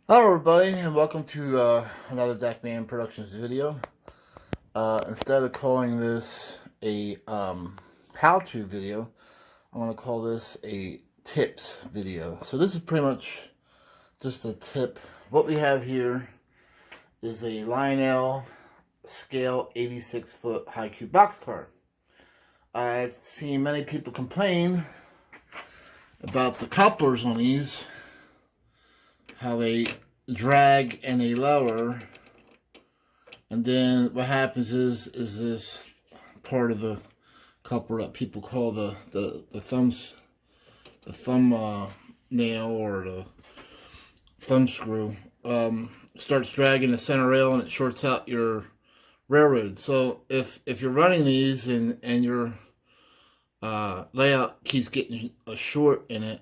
Hello everybody, and welcome to another Deckman Productions video. Instead of calling this a how-to video, I'm going to call this a tips video. So this is pretty much just a tip. What we have here is a Lionel scale 86-foot high cube boxcar. I've seen many people complain about the couplers on these, how they drag and they lower, and then what happens is this part of the coupler that people call the thumb nail or the thumb screw starts dragging the center rail, and it shorts out your railroad. So if you're running these and your layout keeps getting a short in it,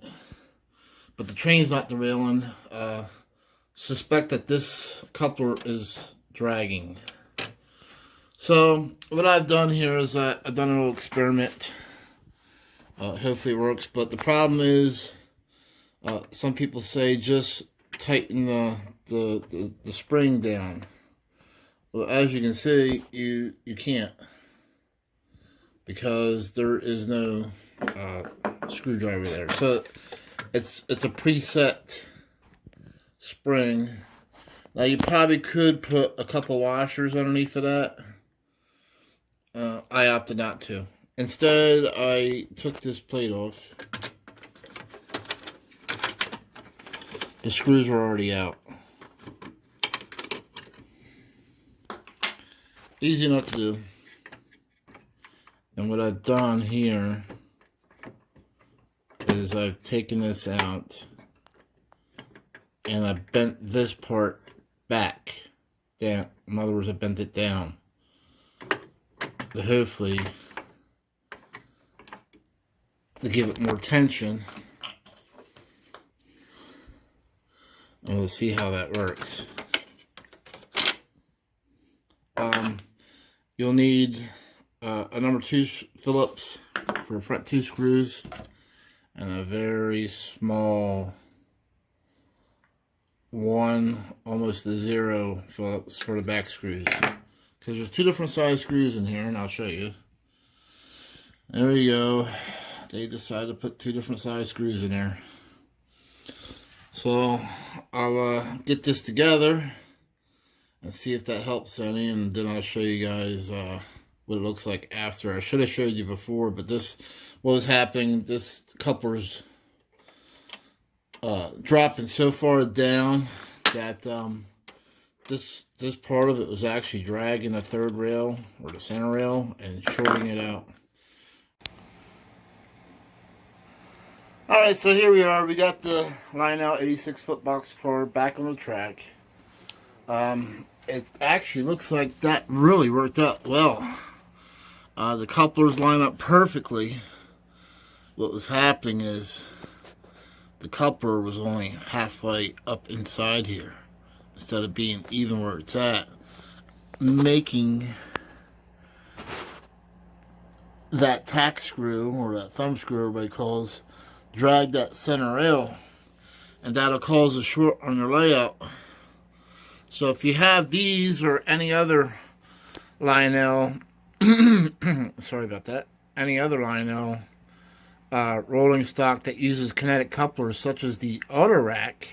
but the train's not derailing, suspect that this coupler is dragging. So what I've done here is I've done a little experiment. Hopefully it works, but the problem is some people say just tighten the spring down. Well, as you can see, you can't, because there is no screwdriver there. So it's a preset spring. Now you probably could put a couple washers underneath of that. I opted not to. Instead, I took this plate off. The screws are already out. Easy enough to do. And what I've done here is I've taken this out and I bent this part back down. In other words, I bent it down to hopefully to give it more tension. And we'll see how that works. You'll need a number 2 Phillips for the front 2 screws, and a very small 1, almost the 0 Phillips for the back screws. Because there's 2 different size screws in here, and I'll show you. There we go. They decided to put 2 different size screws in there. So I'll get this together and see if that helps any, and then I'll show you guys what it looks like after. I should have showed you before, but what was happening, this coupler's dropping so far down that this part of it was actually dragging the third rail or the center rail and shorting it out. Alright, so here we are. We got the Lionel 86-foot boxcar back on the track. It actually looks like that really worked out well. The couplers line up perfectly. What was happening is the coupler was only halfway up inside here instead of being even where it's at, making that tack screw, or that thumb screw everybody calls, drag that center rail, and that'll cause a short on your layout. So if you have these or any other Lionel sorry about that, any other Lionel rolling stock that uses kinetic couplers such as the auto rack,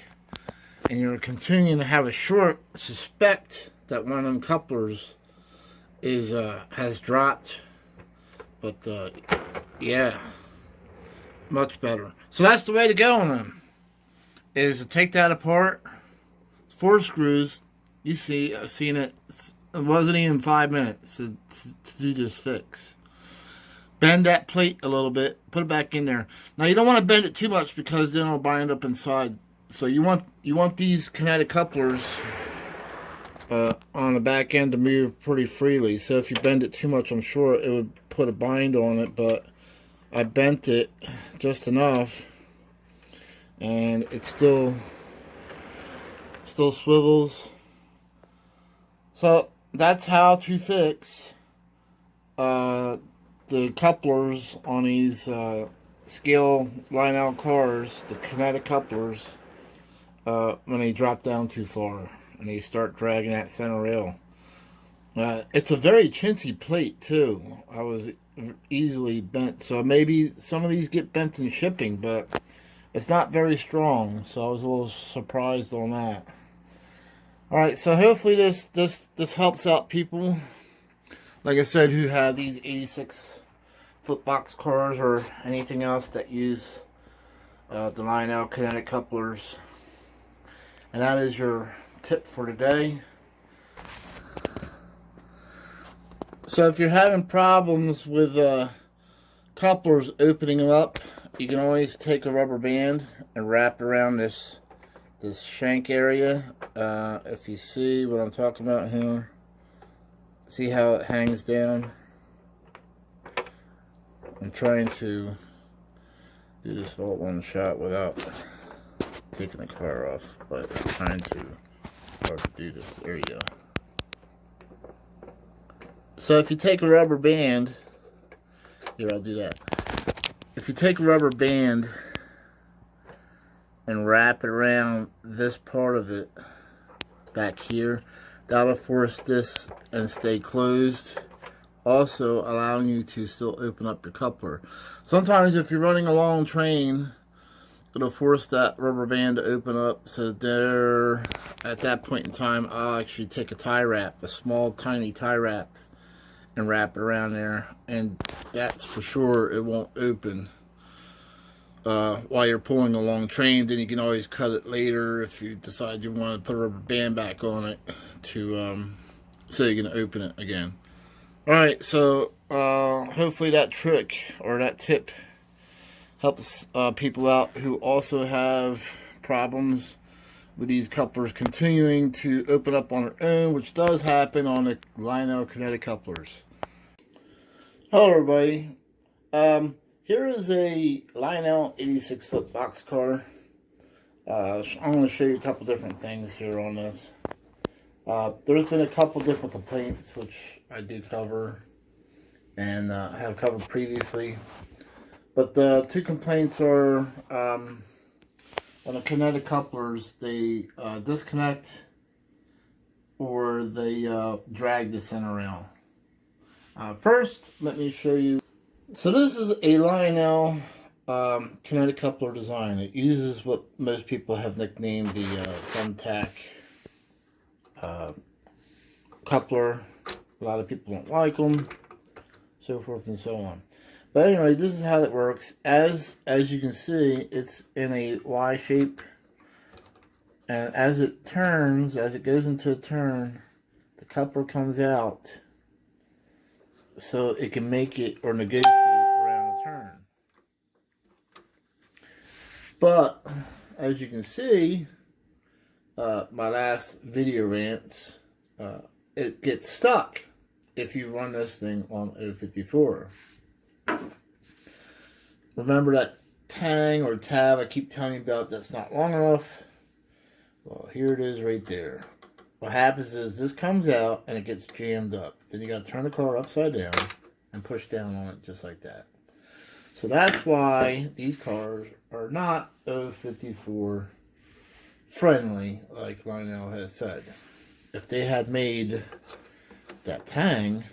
and you're continuing to have a short, suspect that one of them couplers is has dropped. But yeah, much better. So that's the way to go on them, is to take that apart. 4 screws. You see, I've seen it. It wasn't even 5 minutes to do this fix. Bend that plate a little bit, put it back in there. Now you don't want to bend it too much, because then it'll bind up inside. So you want these kinetic couplers on the back end to move pretty freely. So if you bend it too much, I'm sure it would put a bind on it, but I bent it just enough, and it still swivels. So that's how to fix the couplers on these scale Lionel cars, the kinetic couplers. when they drop down too far and they start dragging that center rail. It's a very chintzy plate too. I was easily bent, so maybe some of these get bent in shipping, but it's not very strong, so I was a little surprised on that. All right, so hopefully this helps out people, like I said, who have these 86 foot box cars or anything else that use the Lionel Kinetic Couplers. And that is your tip for today. So if you're having problems with couplers opening them up, you can always take a rubber band and wrap it around this shank area. If you see what I'm talking about here, see how it hangs down? I'm trying to do this all at one shot without taking the car off, but I'm trying to hard to do this. There you go. So if you take a rubber band, here, I'll do that. If you take a rubber band and wrap it around this part of it back here, that'll force this and stay closed, also allowing you to still open up your coupler. Sometimes if you're running a long train, it'll force that rubber band to open up. So there, at that point in time, I'll actually take a tie wrap, a small tiny tie wrap, and wrap it around there, and that's for sure it won't open while you're pulling a long train. Then you can always cut it later if you decide you want to put a rubber band back on it to so you can open it again. Alright, so hopefully that trick or that tip helps people out who also have problems with these couplers continuing to open up on their own, which does happen on the Lionel Kinetic Couplers. Hello everybody. Here is a Lionel 86 foot box car. I'm going to show you a couple different things here on this. There's been a couple different complaints which I do cover and have covered previously. But the two complaints are on the kinetic couplers, they disconnect or they drag the center rail. First, let me show you. So this is a Lionel kinetic coupler design. It uses what most people have nicknamed the thumbtack coupler. A lot of people don't like them, so forth and so on. But anyway, this is how it works. As you can see, it's in a Y shape. And as it turns, as it goes into a turn, the coupler comes out so it can make it or negotiate around a turn. But, as you can see, my last video rants, it gets stuck if you run this thing on 054. Remember that tang or tab I keep telling you about that's not long enough? Well, here it is right there. What happens is this comes out and it gets jammed up. Then you got to turn the car upside down and push down on it just like that. So that's why these cars are not 054 friendly, like Lionel has said. If they had made that tang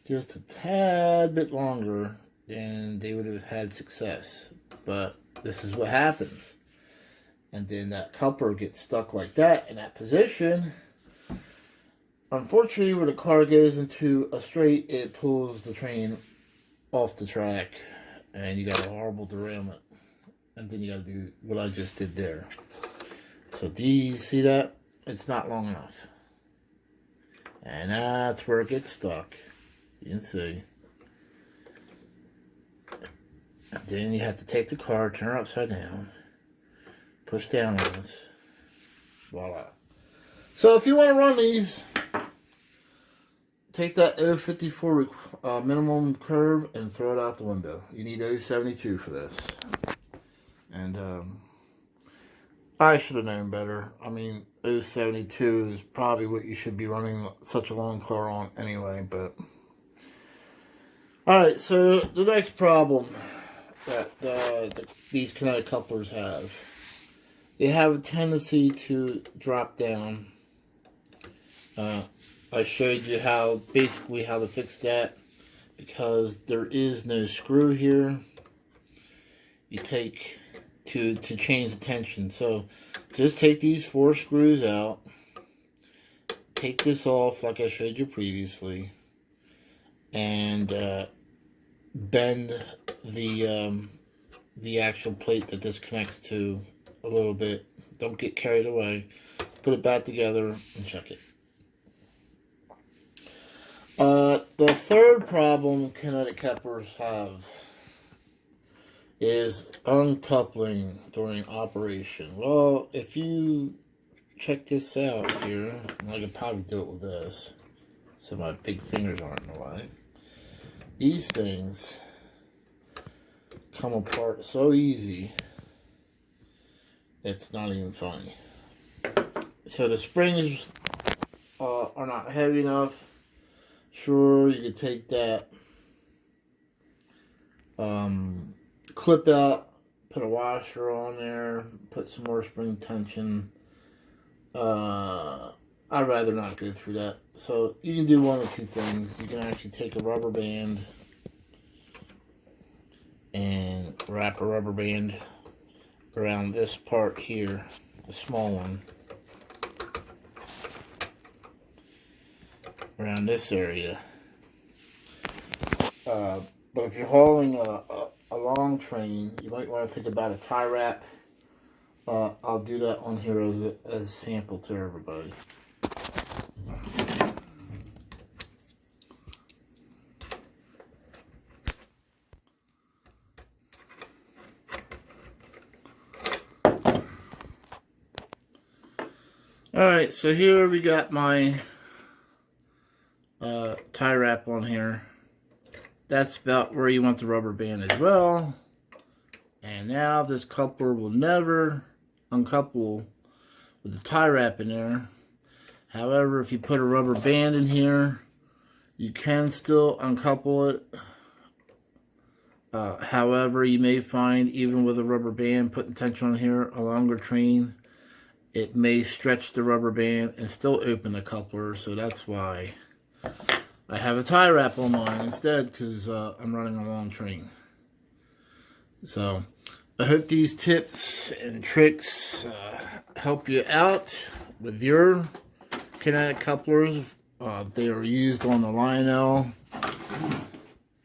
just a tad bit longer, then they would have had success. But this is what happens. And then that coupler gets stuck like that in that position. Unfortunately, when the car goes into a straight, it pulls the train off the track. And you got a horrible derailment. And then you got to do what I just did there. So do you see that? It's not long enough. And that's where it gets stuck. You can see. And then you have to take the car, turn it upside down, push down on this. Voila. So if you want to run these, take that 054 minimum curve and throw it out the window. You need 072 for this. And I should have known better. I mean, 072 is probably what you should be running such a long car on anyway, but... Alright, so the next problem that these kinetic couplers have they have a tendency to drop down. I showed you basically how to fix that, because there is no screw here. You take to change the tension. So just take these 4 screws out. Take this off like I showed you previously, and bend the actual plate that this connects to a little bit. Don't get carried away. Put it back together and check it. The third problem kinetic couplers have is uncoupling during operation. Well, if you check this out here, I could probably do it with this, so my big fingers aren't in the way. These things come apart so easy, it's not even funny. So the springs are not heavy enough. Sure, you could take that clip out, put a washer on there, put some more spring tension. I'd rather not go through that. So you can do one of 2 things. You can actually take a rubber band and wrap a rubber band around this part here, the small one, around this area. But if you're hauling a long train, you might want to think about a tie wrap. I'll do that on here as a sample to everybody. Alright, so here we got my tie wrap on here. That's about where you want the rubber band as well. And now this coupler will never uncouple with the tie wrap in there. However, if you put a rubber band in here, you can still uncouple it. However, you may find even with a rubber band putting tension on here, a longer train, it may stretch the rubber band and still open the coupler. So that's why I have a tie wrap on mine instead, because I'm running a long train. So I hope these tips and tricks help you out with your kinetic couplers. They are used on the Lionel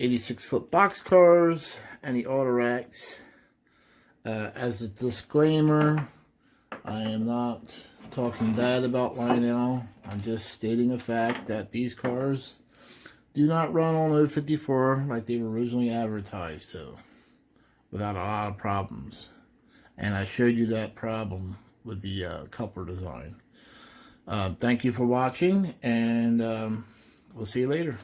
86-foot box cars and the auto racks. As a disclaimer, I am not talking bad about Lionel. I'm just stating a fact that these cars do not run on 054 like they were originally advertised to, without a lot of problems. And I showed you that problem with the coupler design. Thank you for watching, and we'll see you later.